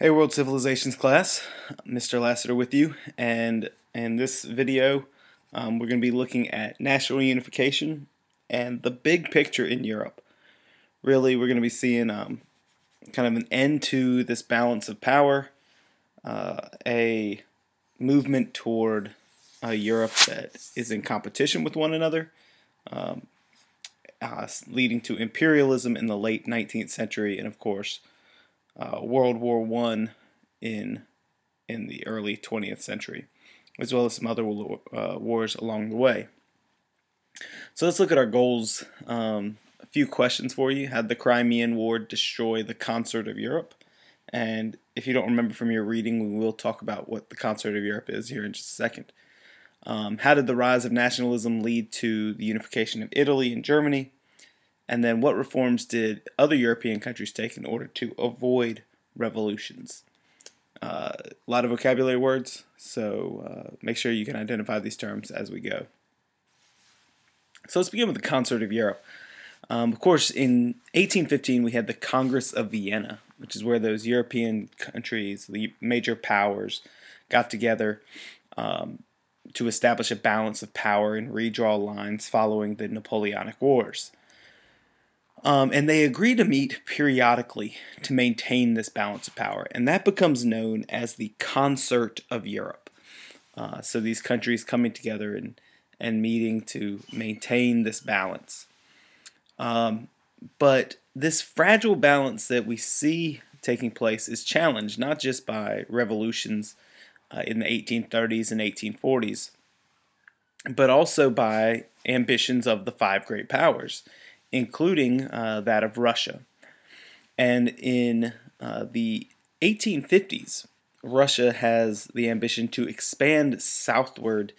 Hey World Civilizations class, Mr. Lassiter with you, and in this video we're going to be looking at national unification and the big picture in Europe. Really, we're going to be seeing kind of an end to this balance of power, a movement toward a Europe that is in competition with one another, leading to imperialism in the late 19th century, and of course World War I in the early 20th century, as well as some other wars along the way. So let's look at our goals. A few questions for you. Had the Crimean War destroy the concert of Europe? And if you don't remember from your reading, we will talk about what the concert of Europe is here in just a second. How did the rise of nationalism lead to the unification of Italy and Germany? And then what reforms did other European countries take in order to avoid revolutions? A lot of vocabulary words, so make sure you can identify these terms as we go. So let's begin with the concert of Europe. Of course, in 1815 we had the Congress of Vienna, which is where those European countries, the major powers, got together to establish a balance of power and redraw lines following the Napoleonic Wars. And they agree to meet periodically to maintain this balance of power, and that becomes known as the Concert of Europe. So these countries coming together and meeting to maintain this balance. But this fragile balance that we see taking place is challenged not just by revolutions in the 1830s and 1840s, but also by ambitions of the five great powers, including that of Russia. And in the 1850s, Russia has the ambition to expand southward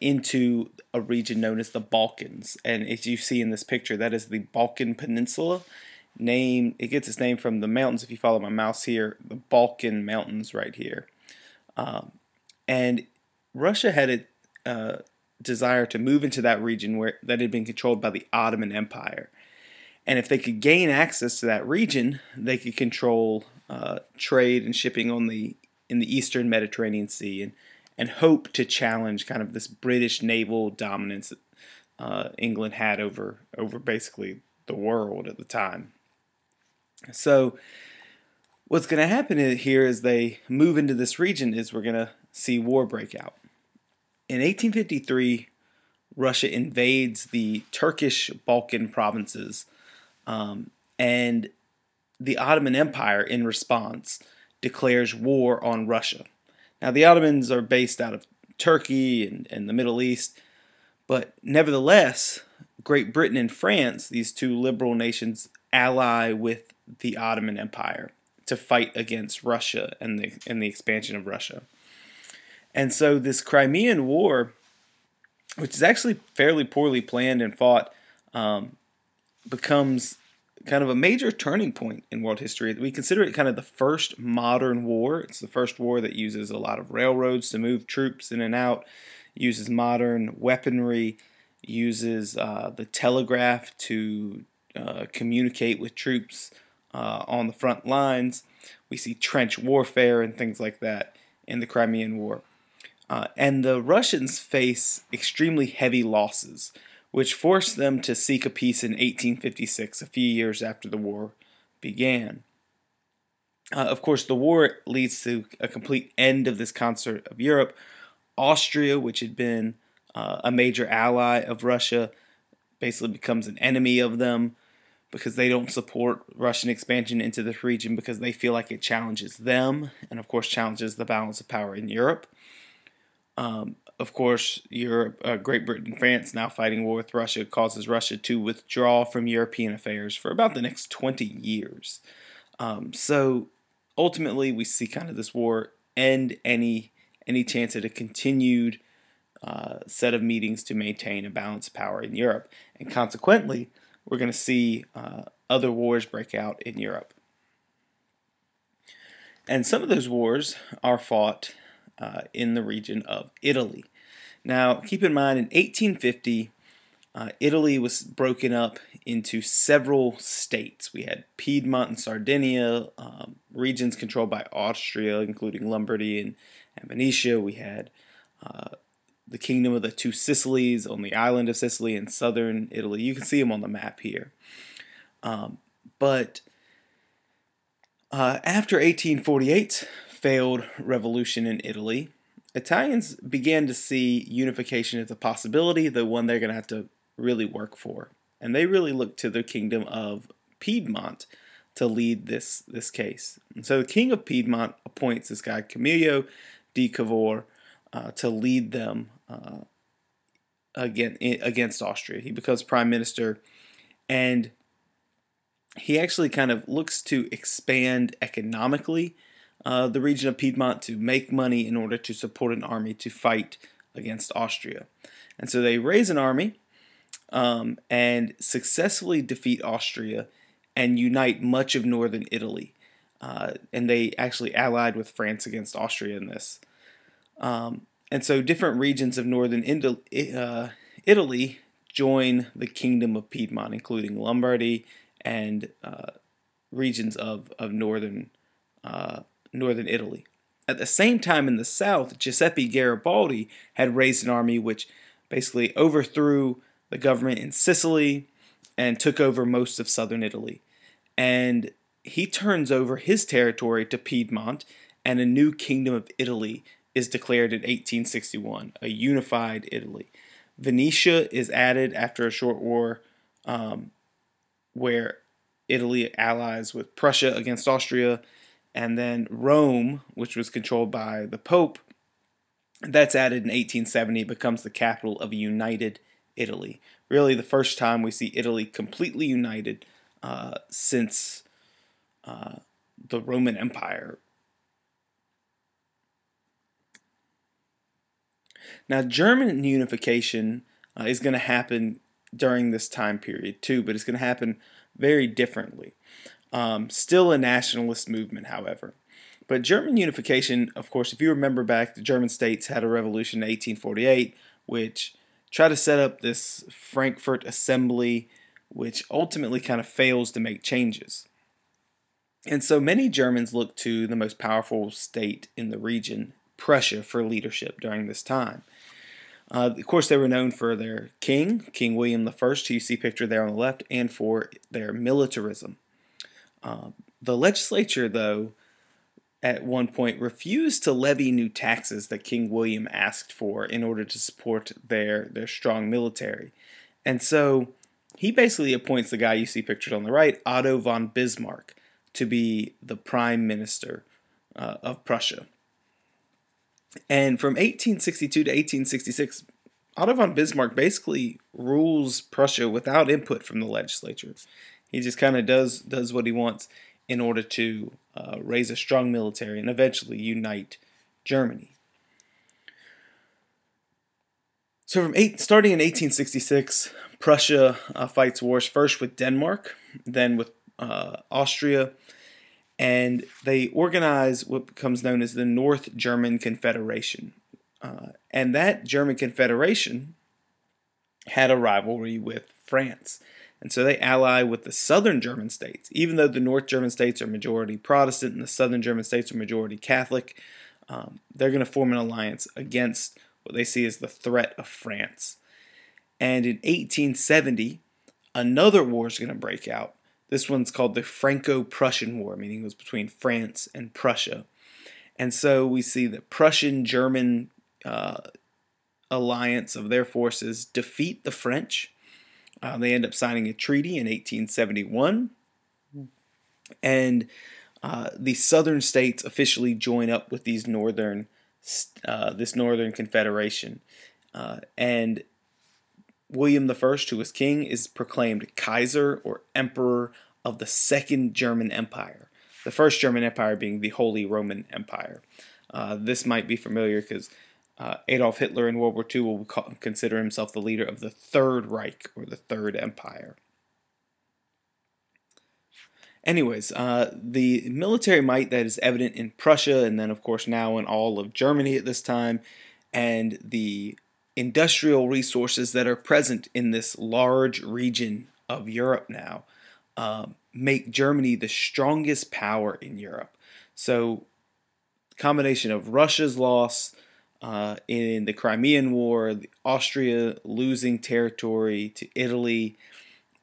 into a region known as the Balkans. And as you see in this picture, that is the Balkan Peninsula. It gets its name from the mountains, if you follow my mouse here, the Balkan Mountains right here. And Russia had a desire to move into that region that had been controlled by the Ottoman Empire. And if they could gain access to that region, they could control trade and shipping in the eastern Mediterranean Sea and hope to challenge kind of this British naval dominance England had over basically the world at the time. So what's going to happen here as they move into this region is we're going to see war break out. In 1853, Russia invades the Turkish Balkan provinces, and the Ottoman Empire, in response, declares war on Russia. Now, the Ottomans are based out of Turkey and the Middle East, but nevertheless, Great Britain and France, these two liberal nations, ally with the Ottoman Empire to fight against Russia and the expansion of Russia. And so this Crimean War, which is actually fairly poorly planned and fought, becomes kind of a major turning point in world history. We consider it kind of the first modern war. It's the first war that uses a lot of railroads to move troops in and out, uses modern weaponry, uses the telegraph to communicate with troops on the front lines. We see trench warfare and things like that in the Crimean War. And the Russians face extremely heavy losses, which forced them to seek a peace in 1856, a few years after the war began. Of course, the war leads to a complete end of this concert of Europe. Austria, which had been a major ally of Russia, basically becomes an enemy of them because they don't support Russian expansion into this region because they feel like it challenges them and, of course, challenges the balance of power in Europe. Of course, Great Britain and France now fighting war with Russia causes Russia to withdraw from European affairs for about the next 20 years. So ultimately, we see kind of this war end any chance at a continued set of meetings to maintain a balance of power in Europe. And consequently, we're going to see other wars break out in Europe. And some of those wars are fought in the region of Italy. Now, keep in mind, in 1850, Italy was broken up into several states. We had Piedmont and Sardinia, regions controlled by Austria, including Lombardy and Venetia. We had the Kingdom of the Two Sicilies on the island of Sicily in southern Italy. You can see them on the map here. But after 1848's failed revolution in Italy, Italians began to see unification as a possibility, though one they're going to have to really work for. And they really looked to the Kingdom of Piedmont to lead this case. And so the King of Piedmont appoints this guy, Camillo di Cavour, to lead them against Austria. He becomes prime minister, and he actually kind of looks to expand economically the region of Piedmont to make money in order to support an army to fight against Austria. And so they raise an army and successfully defeat Austria and unite much of northern Italy. And they actually allied with France against Austria in this. And so different regions of northern Italy join the Kingdom of Piedmont, including Lombardy and regions of northern Italy. At the same time in the south, Giuseppe Garibaldi had raised an army which basically overthrew the government in Sicily and took over most of southern Italy. And he turns over his territory to Piedmont, and a new Kingdom of Italy is declared in 1861, a unified Italy. Venetia is added after a short war where Italy allies with Prussia against Austria, and then Rome, which was controlled by the Pope, that's added in 1870, becomes the capital of a united Italy. Really the first time we see Italy completely united since the Roman Empire. Now, German unification is going to happen during this time period too, but it's going to happen very differently. Still a nationalist movement, however. But German unification, of course, if you remember back, the German states had a revolution in 1848, which tried to set up this Frankfurt Assembly, which ultimately kind of fails to make changes. And so many Germans looked to the most powerful state in the region, Prussia, for leadership during this time. Of course, they were known for their king, King William I, who you see pictured there on the left, and for their militarism. The legislature, though, at one point refused to levy new taxes that King William asked for in order to support their strong military. And so he basically appoints the guy you see pictured on the right, Otto von Bismarck, to be the prime minister of Prussia. And from 1862 to 1866, Otto von Bismarck basically rules Prussia without input from the legislature. He just kind of does what he wants in order to raise a strong military and eventually unite Germany. So starting in 1866, Prussia fights wars first with Denmark, then with Austria, and they organize what becomes known as the North German Confederation. And that German Confederation had a rivalry with France. And so they ally with the southern German states. Even though the North German states are majority Protestant and the southern German states are majority Catholic, they're going to form an alliance against what they see as the threat of France. And in 1870, another war is going to break out. This one's called the Franco-Prussian War, meaning it was between France and Prussia. And so we see the Prussian-German alliance of their forces defeat the French. They end up signing a treaty in 1871. And the southern states officially join up with these this northern confederation. And William I, who was king, is proclaimed Kaiser or Emperor of the Second German Empire. The First German Empire being the Holy Roman Empire. This might be familiar because Adolf Hitler in World War II will consider himself the leader of the Third Reich, or the Third Empire. Anyways, the military might that is evident in Prussia, and then of course now in all of Germany at this time, and the industrial resources that are present in this large region of Europe now make Germany the strongest power in Europe. So, combination of Russia's loss in the Crimean War, Austria losing territory to Italy,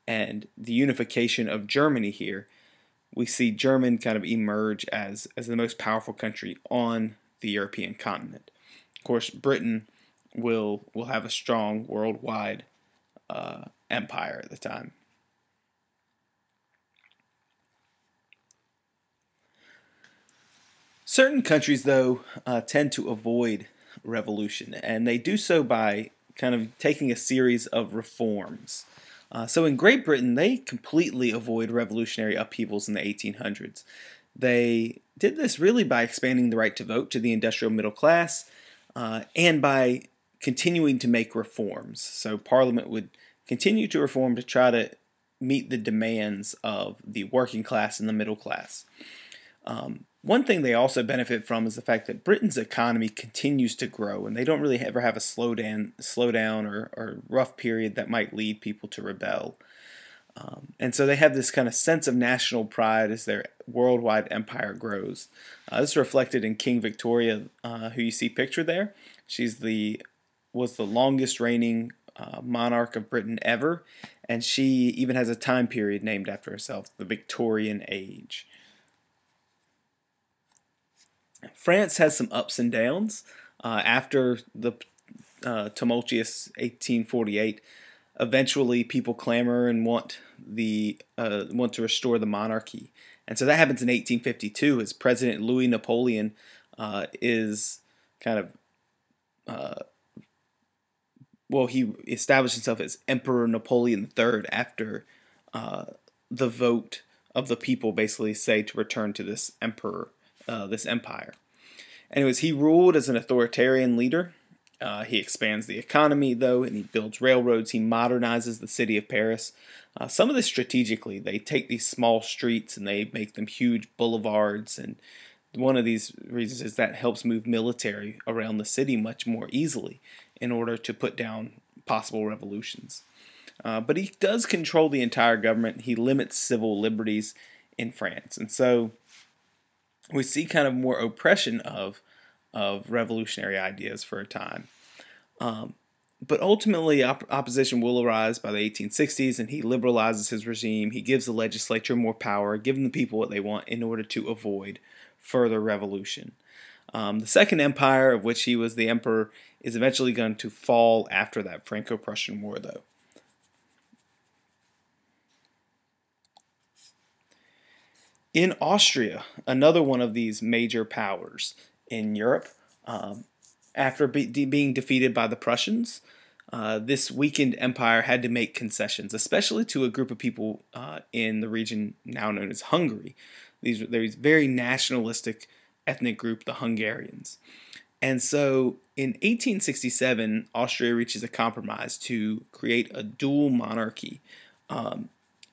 and the unification of Germany here, we see Germany kind of emerge as the most powerful country on the European continent. Of course, Britain will have a strong worldwide empire at the time. Certain countries, though, tend to avoid revolution, and they do so by kind of taking a series of reforms. So in Great Britain, they completely avoid revolutionary upheavals in the 1800s. They did this really by expanding the right to vote to the industrial middle class and by continuing to make reforms. So Parliament would continue to reform to try to meet the demands of the working class and the middle class. One thing they also benefit from is the fact that Britain's economy continues to grow, and they don't really ever have a slowdown or rough period that might lead people to rebel. And so they have this kind of sense of national pride as their worldwide empire grows. This is reflected in King Victoria, who you see pictured there. Was the longest reigning monarch of Britain ever, and she even has a time period named after herself, the Victorian Age. France has some ups and downs. After the tumultuous 1848, eventually people clamor and want to restore the monarchy, and so that happens in 1852 as President Louis Napoleon is kind of he established himself as Emperor Napoleon III after the vote of the people basically say to return to this empire. Anyways, he ruled as an authoritarian leader. He expands the economy, though, and he builds railroads. He modernizes the city of Paris. Some of this strategically. They take these small streets and they make them huge boulevards. And one of these reasons is that helps move military around the city much more easily in order to put down possible revolutions. But he does control the entire government. He limits civil liberties in France. And so we see kind of more oppression of revolutionary ideas for a time. But ultimately, opposition will arise by the 1860s, and he liberalizes his regime. He gives the legislature more power, giving the people what they want in order to avoid further revolution. The Second Empire, of which he was the emperor, is eventually going to fall after that Franco-Prussian War, though. In Austria, another one of these major powers in Europe, after being defeated by the Prussians, this weakened empire had to make concessions, especially to a group of people in the region now known as Hungary. These very nationalistic ethnic group, the Hungarians. And so in 1867, Austria reaches a compromise to create a dual monarchy.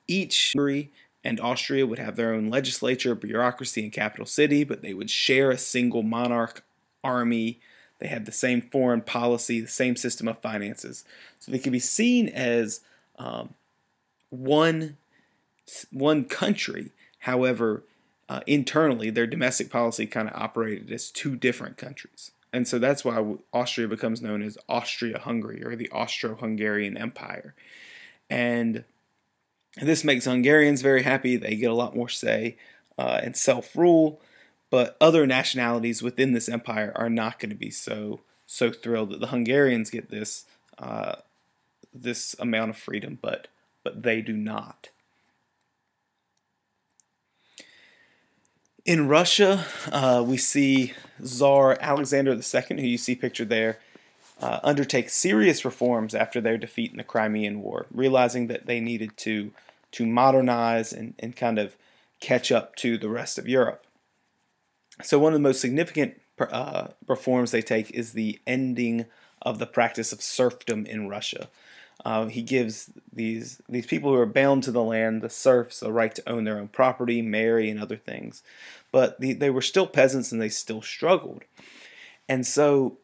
Each Hungary and Austria would have their own legislature, bureaucracy, and capital city, but they would share a single monarch, army. They had the same foreign policy, the same system of finances. So they could be seen as one country. However, internally, their domestic policy kind of operated as two different countries. And so that's why Austria becomes known as Austria-Hungary, or the Austro-Hungarian Empire. And this makes Hungarians very happy. They get a lot more say and self-rule. But other nationalities within this empire are not going to be so thrilled that the Hungarians get this amount of freedom, but they do not. In Russia, we see Tsar Alexander II, who you see pictured there, undertake serious reforms after their defeat in the Crimean War, realizing that they needed to modernize and kind of catch up to the rest of Europe. So one of the most significant reforms they take is the ending of the practice of serfdom in Russia. He gives these people who are bound to the land, the serfs, a right to own their own property, marry, and other things. But they were still peasants and they still struggled. And so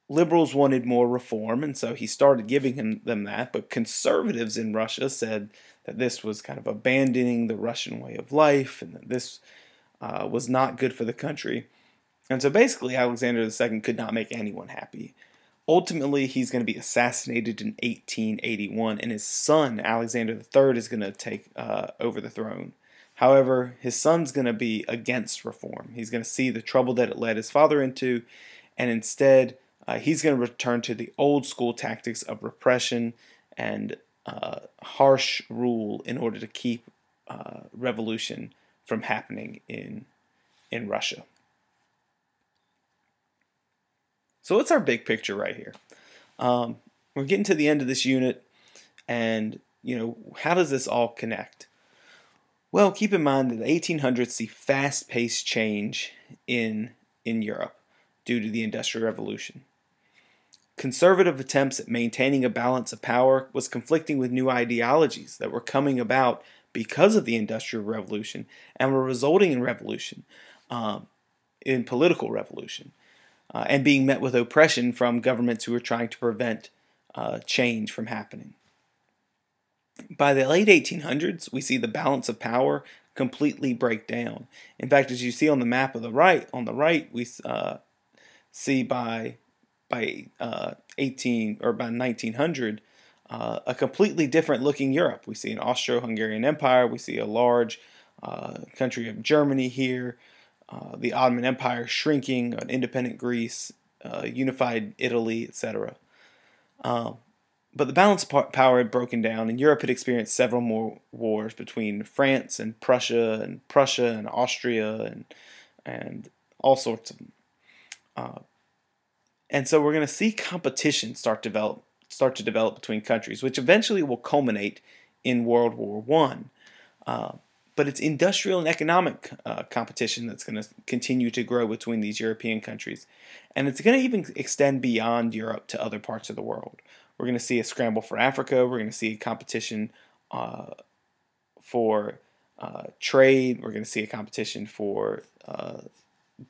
liberals wanted more reform, and so he started giving them that. But conservatives in Russia said that this was kind of abandoning the Russian way of life, and that this was not good for the country. And so basically, Alexander II could not make anyone happy. Ultimately, he's going to be assassinated in 1881, and his son, Alexander III, is going to take over the throne. However, his son's going to be against reform. He's going to see the trouble that it led his father into, and instead, he's going to return to the old school tactics of repression and harsh rule in order to keep revolution from happening in Russia. So what's our big picture right here? We're getting to the end of this unit, and how does this all connect? Well, keep in mind that the 1800s see fast-paced change in Europe due to the Industrial Revolution. Conservative attempts at maintaining a balance of power was conflicting with new ideologies that were coming about because of the Industrial Revolution and were resulting in revolution, in political revolution. And being met with oppression from governments who were trying to prevent change from happening. By the late 1800s, we see the balance of power completely break down. In fact, as you see on the map on the right, we see by 1900 a completely different looking Europe. We see an Austro-Hungarian Empire. We see a large country of Germany here. The Ottoman Empire shrinking, an independent Greece, unified Italy, etc. But the balance of power had broken down, and Europe had experienced several more wars between France and Prussia and Austria and all sorts of them. And so we're going to see competition start to develop between countries, which eventually will culminate in World War I. But it's industrial and economic competition that's going to continue to grow between these European countries. And it's going to even extend beyond Europe to other parts of the world. We're going to see a scramble for Africa. We're going to see a competition for trade. We're going to see a competition for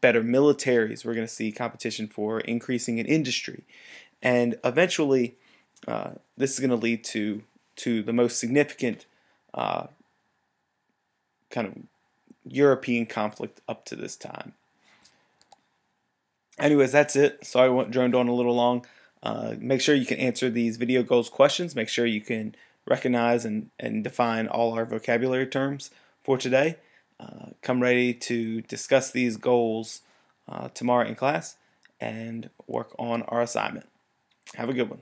better militaries. We're going to see competition for increasing in industry. And eventually, this is going to lead to the most significant kind of European conflict up to this time. Anyways, that's it. Sorry I droned on a little long. Make sure you can answer these video goals questions. Make sure you can recognize and define all our vocabulary terms for today. Come ready to discuss these goals tomorrow in class and work on our assignment. Have a good one.